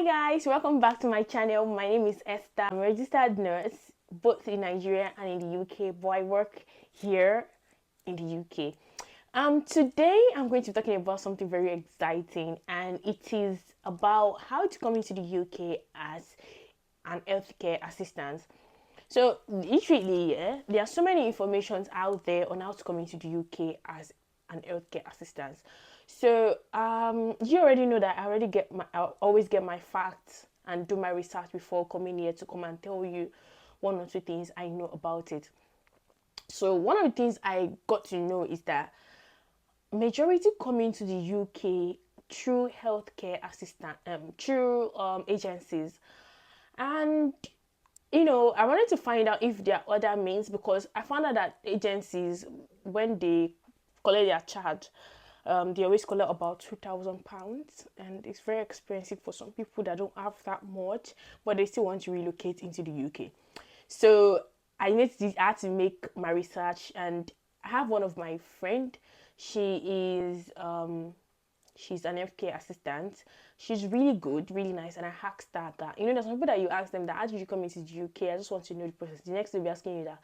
Hi guys, welcome back to my channel. My name is Esther. I'm a registered nurse both in Nigeria and in the UK, but I work here in the UK. Today I'm going to be talking about something very exciting, and it is about how to come into the UK as an healthcare assistant. So literally, there are so many informations out there on how to come into the UK as an healthcare assistant. So you already know that I always get my facts and do my research before coming here to come and tell you one or two things I know about it. So one of the things I got to know is that majority coming to the UK through healthcare assistant through agencies. And I wanted to find out if there are other means, because I found out that agencies, when they collect their charge, they always collect about £2,000, and it's very expensive for some people that don't have that much, but they still want to relocate into the UK. So I had to make my research, and I have one of my friend. She's an healthcare assistant. She's really good, really nice. And I asked her that, there's some people that you ask them that, how did you come into the UK? I just want to know the process. The next thing they'll be asking you that,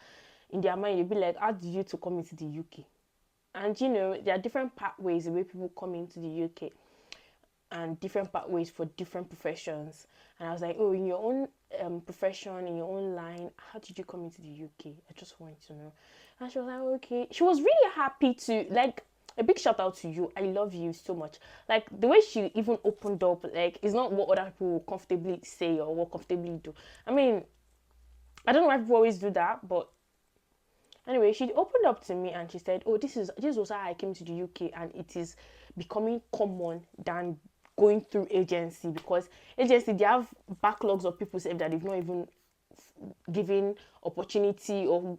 in their mind, you'll be like, how did you to come into the UK? And there are different pathways the way people come into the UK, and different pathways for different professions. And I was like, oh, in your own profession, in your own line, how did you come into the UK? I just wanted to know. And she was like, okay. She was really happy to, like, a big shout out to you. I love you so much. Like, the way she even opened up, like, it's not what other people will comfortably say or what comfortably do. I mean, I don't know why people always do that, but anyway, she opened up to me and she said, oh, this was how I came to the UK, and it is becoming common than going through agency, because agency, they have backlogs of people say that they've not even given opportunity or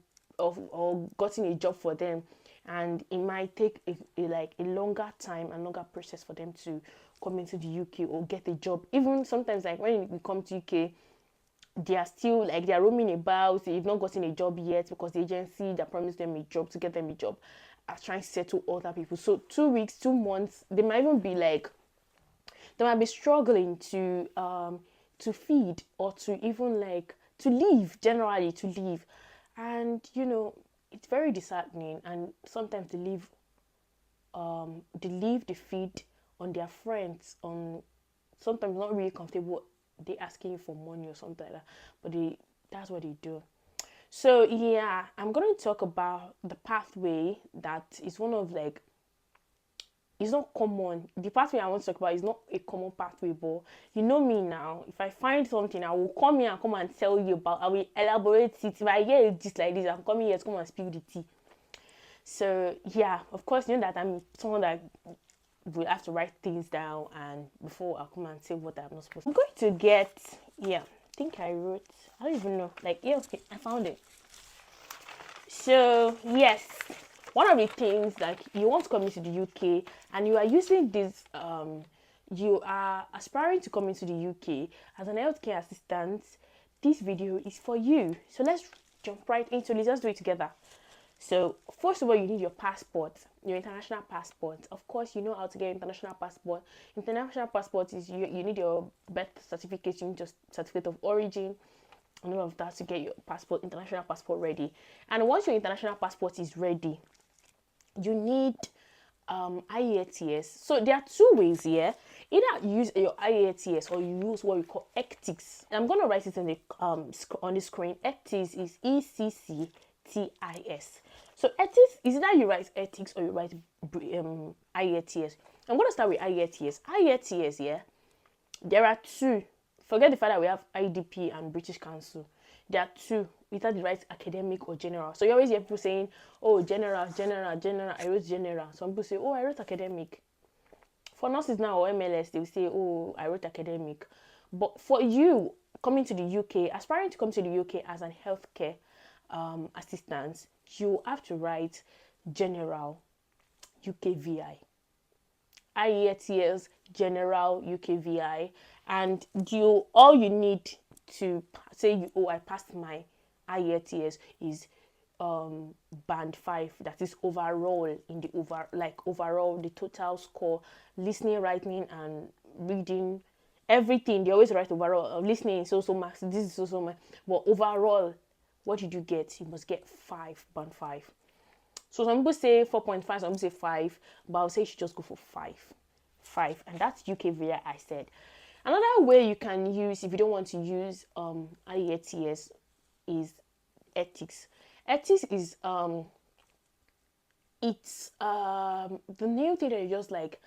gotten a job for them, and it might take a longer time and longer process for them to come into the UK or get a job. Even sometimes, like, when we come to UK, they are still, like, they are roaming about. They've not gotten a job yet because the agency that promised them a job to get them a job are trying to settle other people. So 2 weeks, 2 months, they might even be like, they might be struggling to feed, or to even, like, to live, generally to live. And it's very disheartening. And sometimes they feed on their friends, on sometimes not really comfortable, they asking you for money or something like that, but that's what they do. So yeah, I'm going to talk about the pathway that is one of, like, it's not common. The pathway I want to talk about is not a common pathway, but you know me now. If I find something, I will come here and come and tell you about. I will elaborate it. If I hear it just like this, I'm coming here to come and spill the tea. So yeah, of course, that I'm someone that will have to write things down, and before I come and say what I'm not supposed to. I'm going to get, I think I wrote, I don't even know, like, yeah, okay, I found it. So yes, one of the things, like, you want to come into the UK and you are using this, you are aspiring to come into the UK as an healthcare assistant, this video is for you. So let's jump right into it. Let's do it together. So first of all, you need your passport, your international passport. Of course, you know how to get international passport. International passport is you need your birth certificate, you need your certificate of origin, and all of that to get your passport, international passport ready. And once your international passport is ready, you need IELTS. So there are two ways here. Either you use your IELTS or you use what we call ECTIS. I'm going to write it in the on the screen. ECTIS is ECCTIS. So ECTIS is either you write ethics or you write IELTS. I'm going to start with IELTS. IELTS, yeah. There are two. Forget the fact that we have IDP and British Council. There are two. Either the right academic or general. So you always hear people saying, oh, general. I wrote general. Some people say, oh, I wrote academic. For nurses now or MLS, they will say, oh, I wrote academic. But for you coming to the UK, aspiring to come to the UK as a healthcare assistant, you have to write general UKVI. IELTS general UKVI, and all you need to say I passed my IELTS is band 5, that is overall, in the overall the total score, listening, writing and reading everything they always write overall. Listening is so marks. This is so much. But overall, what did you get? You must get 5, band 5. So some people say 4.5, some people say 5, but I'll say you should just go for 5. 5, and that's UK VIA I said. Another way you can use if you don't want to use IELTS is ethics. Ethics is it's the new thing that you just like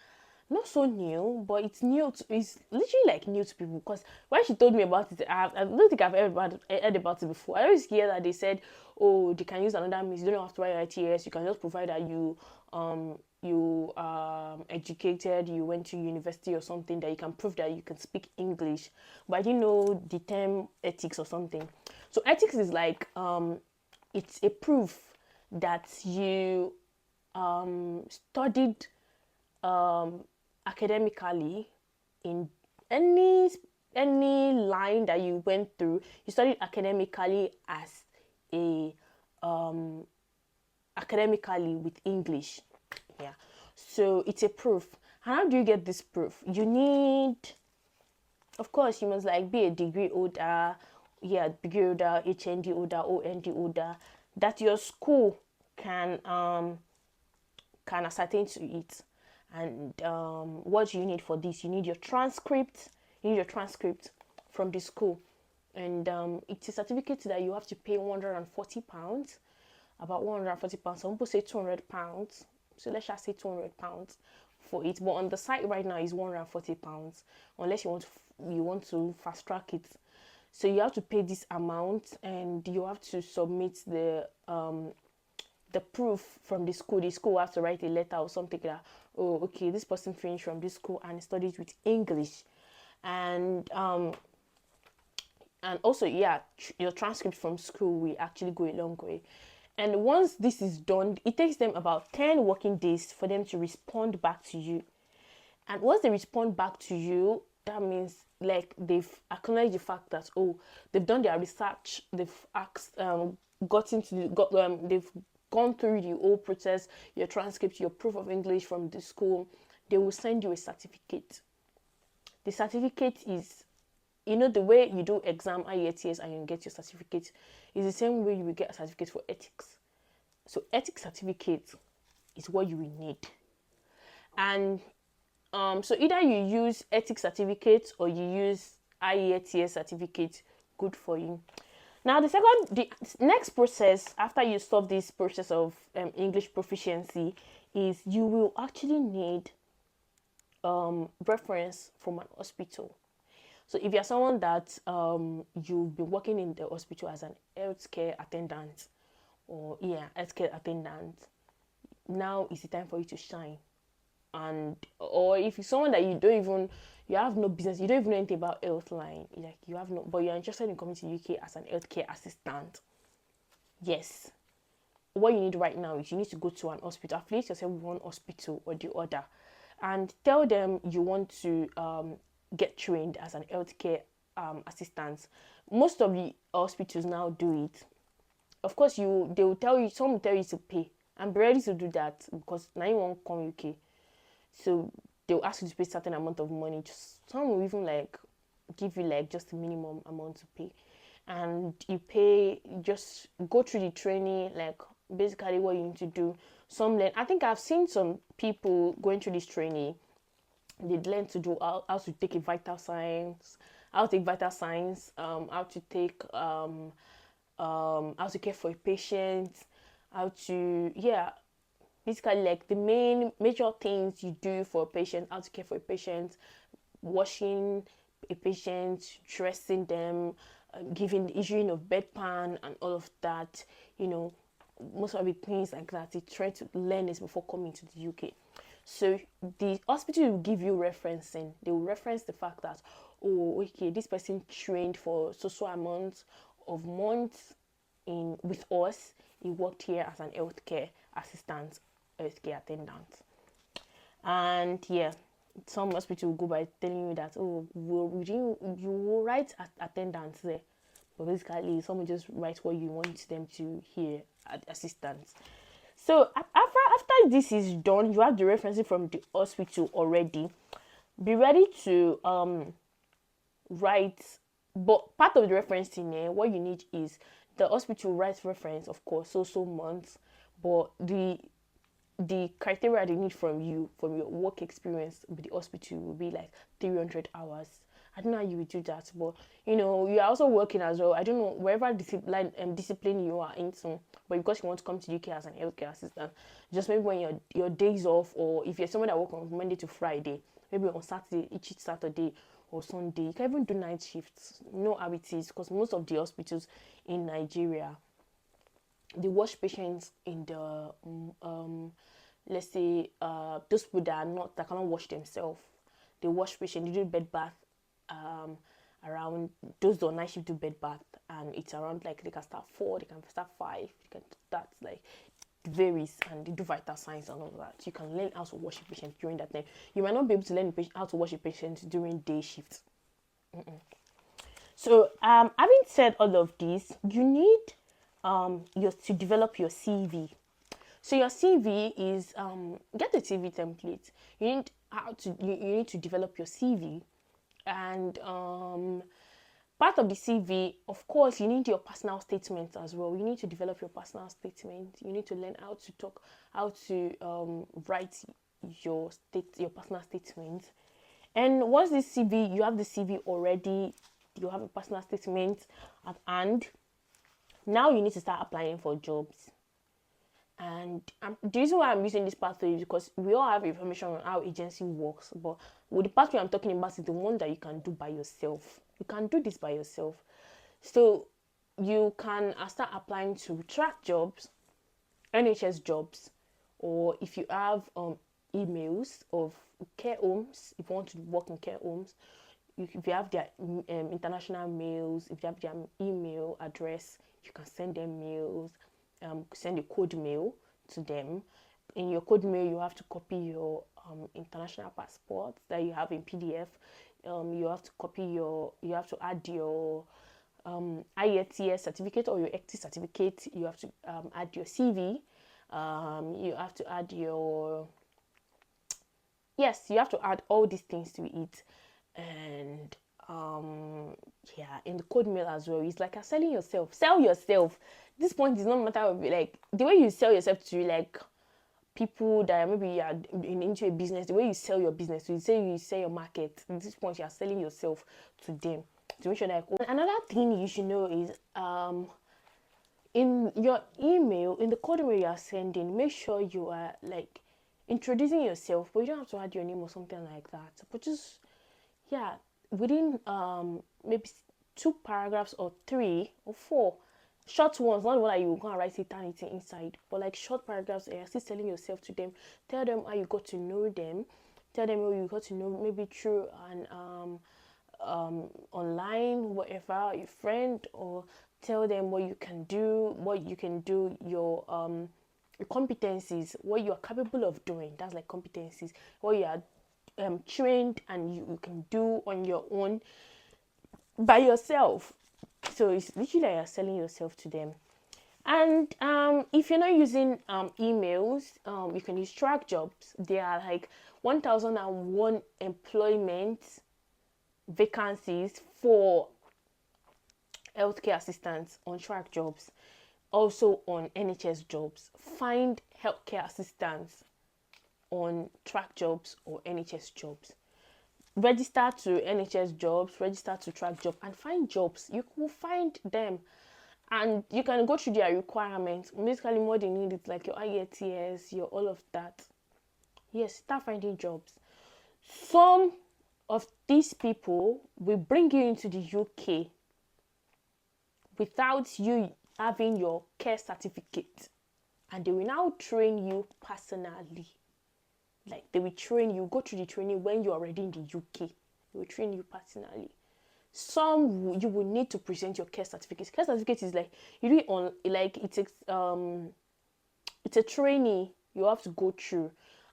not so new, but it's new. It's literally like new to people because when she told me about it, I don't think I've ever heard about it before. I always hear that they said, "Oh, they can use another means. You don't have to write ITS. You can just provide that you educated, you went to university or something that you can prove that you can speak English." But I didn't know the term ethics or something. So ethics is like it's a proof that you studied academically in any line that you went through. You studied academically as a academically with English. Yeah, so it's a proof. And how do you get this proof? You need, of course, you must like be a degree holder, degree holder, HND holder, OND holder, that your school can ascertain to it. And what you need for this, you need your transcript. You need your transcript from the school, and it's a certificate that you have to pay £140, about £140. Some people say £200, so let's just say £200 for it. But on the site right now is £140, unless you want to fast track it. So you have to pay this amount, and you have to submit the proof from the school. The school has to write a letter or something like that. Oh, okay, this person finished from this school and studied with English, and also your transcript from school will actually go a long way. And once this is done, it takes them about 10 working days for them to respond back to you. And once they respond back to you, that means like they've acknowledged the fact that they've done their research, they've asked, they've gone through the whole process, your transcript, your proof of English from the school. They will send you a certificate. The certificate is, the way you do exam IELTS and you get your certificate is the same way you will get a certificate for ethics. So ethics certificate is what you will need. And so either you use ethics certificate or you use IELTS certificate, good for you. Now, the next process after you solve this process of English proficiency is you will actually need reference from an hospital. So if you're someone that you've been working in the hospital as an healthcare attendant healthcare attendant, now is the time for you to shine. Or if you're someone that you have no business, you don't even know anything about health line, but you're interested in coming to UK as an healthcare assistant. Yes. What you need right now is you need to go to an hospital, affiliate yourself with one hospital or the other, and tell them you want to get trained as an healthcare assistant. Most of the hospitals now do it. Of course, some will tell you to pay, and be ready to do that because now you won't come UK. So they'll ask you to pay a certain amount of money. Some will even give you just a minimum amount to pay, and you pay. Just go through the training, basically what you need to do. I think I've seen some people going through this training. They learn to do how to take a vital signs, how to take vital signs, how to take how to care for a patient, how to basically the major things you do for a patient, how to care for a patient, washing a patient, dressing them, issuing of bedpan and all of that. Most of the things like that. They try to learn this before coming to the UK. So the hospital will give you referencing. They will reference the fact that this person trained for so amount of months with us. He worked here as an healthcare assistant, healthcare attendant. And some hospital will go by telling you that you will write attendance there, but basically someone just write what you want them to hear, assistants. So after this is done, you have the referencing from the hospital already. Be ready to write, but part of the referencing, what you need is the hospital writes reference, of course, so months, but the criteria they need from you, from your work experience with the hospital, will be like 300 hours. I don't know how you would do that, but you're also working as well. I don't know wherever discipline you are into, but because you want to come to UK as an healthcare assistant, just maybe when your days off, or if you're someone that work on Monday to Friday, maybe on Saturday, each Saturday or Sunday, you can even do night shifts. You know how it is, because most of the hospitals in Nigeria, they wash patients in the let's say those people that cannot wash themselves. They wash patients, they do bed bath, around those on night shift do bed bath, and it's around, like, they can start 4, they can start 5, they can start, like, it varies, and they do vital signs and all that. You can learn how to wash a patient during that time. You might not be able to learn how to wash a patient during day shifts. So having said all of this, you need to develop your CV. So your CV is get a CV template. You need to develop your CV, and part of the CV, of course, you need your personal statement as well. You need to develop your personal statement. You need to learn how to write your personal statement. And once this CV, you have the CV already, you have a personal statement at hand. Now you need to start applying for jobs. And the reason why I'm using this pathway is because we all have information on how agency works, but with the pathway I'm talking about is the one that you can do by yourself. You can do this by yourself. So you can start applying to track jobs, NHS jobs, or if you have emails of care homes, if you want to work in care homes, if you have their international mails, if you have their email address, you can send them mails. Send a code mail to them. In your code mail, you have to copy your international passport that you have in PDF. You have to add your IELTS certificate or your ECTI certificate. You have to add your CV. You have to add you have to add all these things to it. And in the code mail as well, it's like you're selling yourself. Sell yourself. This point is not a matter of, like, the way you sell yourself to, like, people that maybe you are into a business. The way you sell your business, so you sell your market. At this point, you are selling yourself to them to make sure that. Another thing you should know is in your email, in the code mail you are sending, make sure you are, like, introducing yourself, but you don't have to add your name or something like that. But just within maybe 2 paragraphs or 3 or 4 short ones, not the one that you gonna write eternity inside, but like short paragraphs. You're still selling yourself to them. Tell them how you got to know them. Tell them how you got to know, maybe through an online, whatever, your friend, or tell them what you can do, your competencies, what you are capable of doing. That's like competencies, what you are trained and you can do on your own by yourself. So it's literally like you're selling yourself to them. And if you're not using emails, you can use track jobs. There are like 1001 employment vacancies for healthcare assistants on track jobs, also on NHS jobs. Find healthcare assistants on track jobs or NHS jobs. Register to NHS jobs, register to track jobs, and find jobs. You will find them, and you can go through their requirements. Basically, what they need is like your IELTS, your all of that. Yes, start finding jobs. Some of these people will bring you into the UK without you having your care certificate, and they will now train you personally. Like, they will train you, go through the training when you're already in the UK. They will train you personally. Some you will need to present your care certificate. Care certificate is like, you do it on, like, it's a training you have to go through,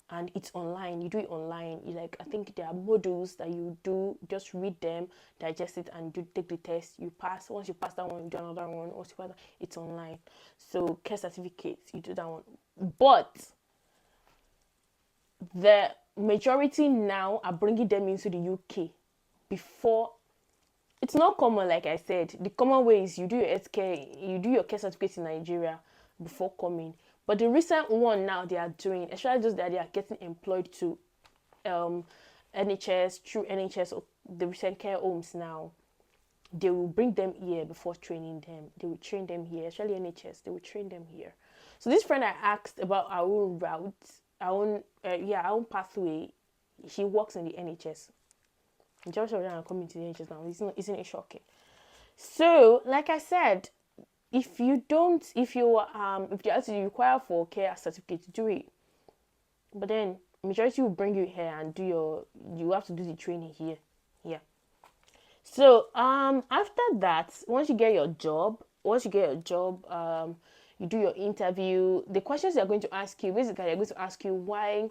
and it's online. You do it online. I think there are modules that you do. Just read them, digest it, and take the test. You pass. Once you pass that one, you do another one. Once you pass that, it's online. So care certificates, you do that one. But the majority now are bringing them into the UK before it's not common. Like I said, the common way is you do your healthcare, you do your care certificate in Nigeria before coming. But the recent one now they are doing, especially those that they are getting employed to um NHS, through NHS or the recent care homes now, they will bring them here before training them. They will train them here, especially NHS. They will train them here. So this friend I asked about our own route, our own pathway. She works in the NHS. Just of them are coming to the NHS now. Isn't it shocking? So, like I said, if you actually require for care certificate to do it, but then majority will bring you here and you have to do the training here. Yeah. So after that, once you get your job, you do your interview. The questions they're going to ask you, basically they're going to ask you why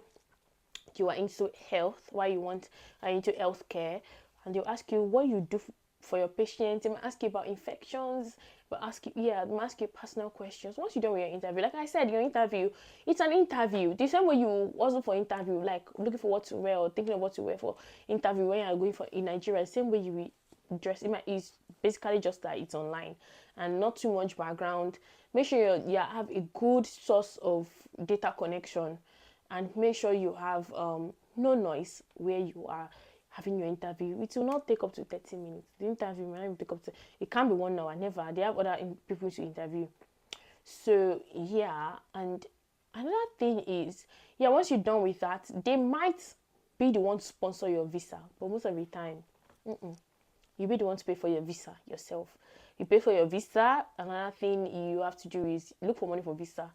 you are into health, why you are into healthcare, and they'll ask you what you do for your patients. They might ask you about infections, but they might ask you personal questions. Once you're done with your interview, like I said, your interview, it's an interview. The same way you also for interview, like looking for what to wear or thinking of what to wear for interview when you're going for in Nigeria, the same way you will dress. It's basically just that it's online and not too much background. Make sure you have a good source of data connection, and make sure you have no noise where you are having your interview. It will not take up to 30 minutes. The interview might not even take up to, it can't be 1 hour, never. They have other people to interview. So yeah, and another thing is, once you're done with that, they might be the one to sponsor your visa, but most of the time, you'll be the one to pay for your visa yourself. You pay for your visa. Another thing you have to do is look for money for visa.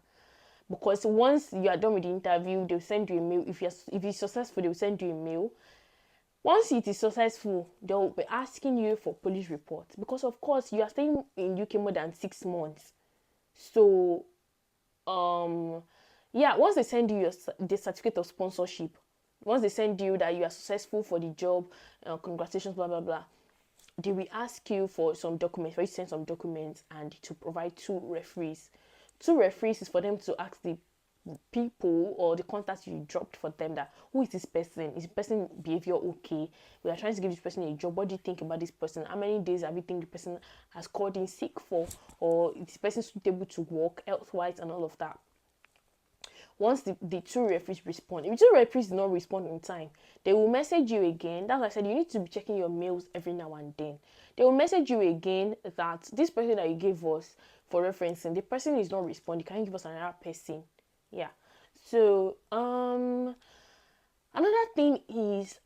Because once you are done with the interview, they'll send you a mail. If it's successful, they'll send you a mail. Once it is successful, they'll be asking you for police report. Because of course, you are staying in UK more than 6 months. So, once they send you the certificate of sponsorship, once they send you that you are successful for the job, congratulations, blah, blah, blah, they will ask you for some documents, for you to send some documents and to provide 2 referees. 2 referees is for them to ask the people or the contacts you dropped for them that who is this person? Is the person behavior okay? We are trying to give this person a job. What do you think about this person? How many days have you think the person has called in sick for? Or is this person suitable to work health-wise and all of that? Once the 2 referees respond, if 2 referees do not respond in time, they will message you again. That's why I said you need to be checking your mails every now and then. They will message you again that this person that you gave us for referencing, the person is not responding. Can you give us another person? Yeah. So another thing is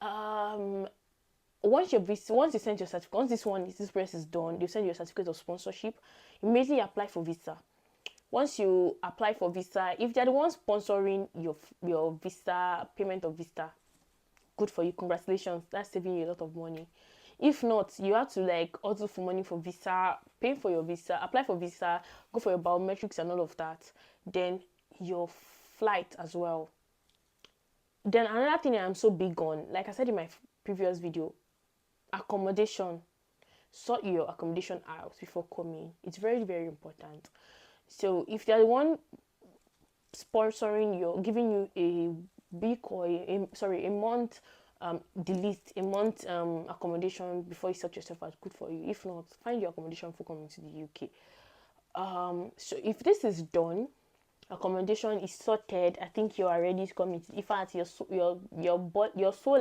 once you send your certificate, once this process is done, you send your certificate of sponsorship. Immediately apply for visa. Once you apply for visa, if they're the ones sponsoring your visa, payment of visa, good for you, congratulations, that's saving you a lot of money. If not, you have to also for money for visa, pay for your visa, apply for visa, go for your biometrics and all of that, then your flight as well. Then another thing I'm so big on, like I said in my previous video, accommodation. Sort your accommodation out before coming. It's very, very important. So if they're the one sponsoring you, giving you a week or a month, a month accommodation before you sort yourself out, good for you. If not, find your accommodation for coming to the UK. So if this is done, accommodation is sorted, I think you are ready to come in. In fact, your soul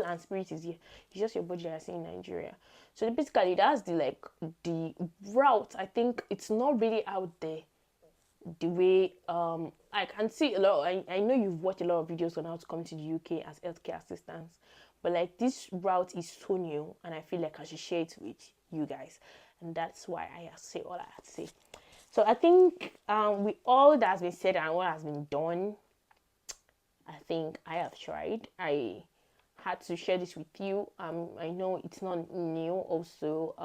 and spirit is here. It's just your body that's in Nigeria. So basically, that's the route. I think it's not really out there the way I can see a lot. I know you've watched a lot of videos on how to come to the UK as healthcare assistants, but this route is so new, and I feel like I should share it with you guys, and that's why I say all I have to say. So I think with all that has been said and what has been done, I think I have tried. I had to share this with you. I know it's not new. Also,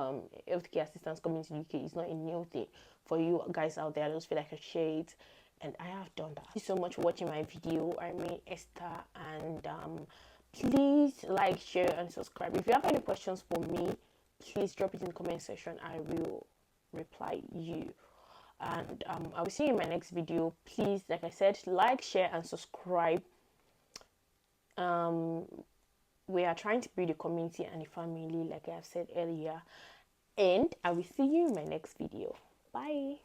healthcare assistants coming to the UK is not a new thing for you guys out there. I just feel like I share it, and I have done that. Thank you so much for watching my video. I'm Esther, and please like, share, and subscribe. If you have any questions for me, please drop it in the comment section. I will reply you. And I will see you in my next video. Please, like I said, like, share, and subscribe. We are trying to build a community and a family, like I have said earlier. And I will see you in my next video. Bye.